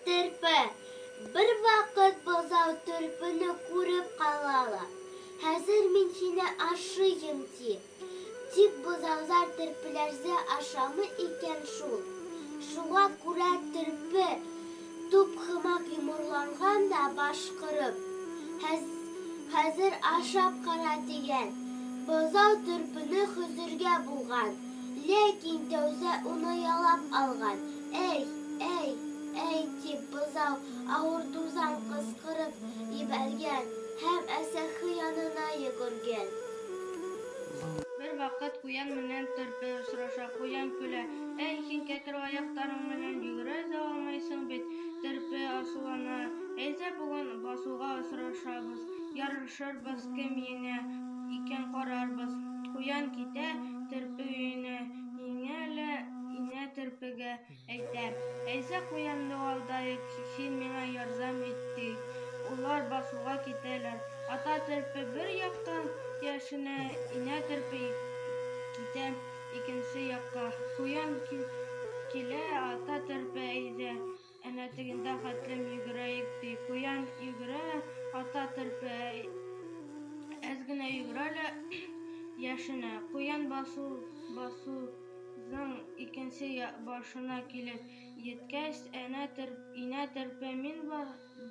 Терпе. Бер вакыт бозау терпене күреп калалар. Хәзер мин сине ашыйм ди. Тик бозаулар терпеләрсә ашамый икән шул. Шуңа күрә терпе туп хымак йомырланган да башкырып. Хәзер ашап кара дигән. Бозау терпене хәзергә булган. Ләкин тәүзә уны ялап алган. Эй, дип бозау авыртудан кычкырып ебәргән һәм әсәһе янына йөгергән. Бер вакыт куян менән терпе очраша. Куян көлә: "Эй, һин кәкре аяктарың менән йөгерә дә алмыйсың бит". Терпе ачулана: "Әйдә бүген басуга очрашабыз, ярышырбыз, кем җиңә икән карарбыз". Куян китә, терпе өенә инә терпегә әйтә: "Әйдә куянны алдыйк, син миңа ярдәм ит", ди. Улар басуга китәләр. Ата терпе бер яктан яшенә, инә терпе китә икенче якка. Куян килә, ата терпе: "Әйдә, әнә тегендә хәтлем йөгерәйек", ди. Куян йөгерә, ата терпе әз генә йөгерә лә яшенә. Куян басуның икенче башына килеп җиткәч, инә терпе: "Мин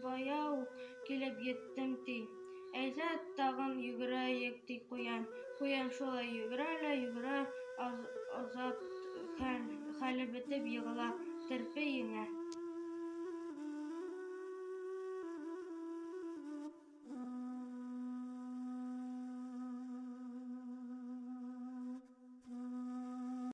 бая ук килеп җиттем", ди. "Әйдә, тагын йөгерәйек", ди куян. Куян шулай йөгерә, азат хәле бетеп егыла. Терпе җиңә.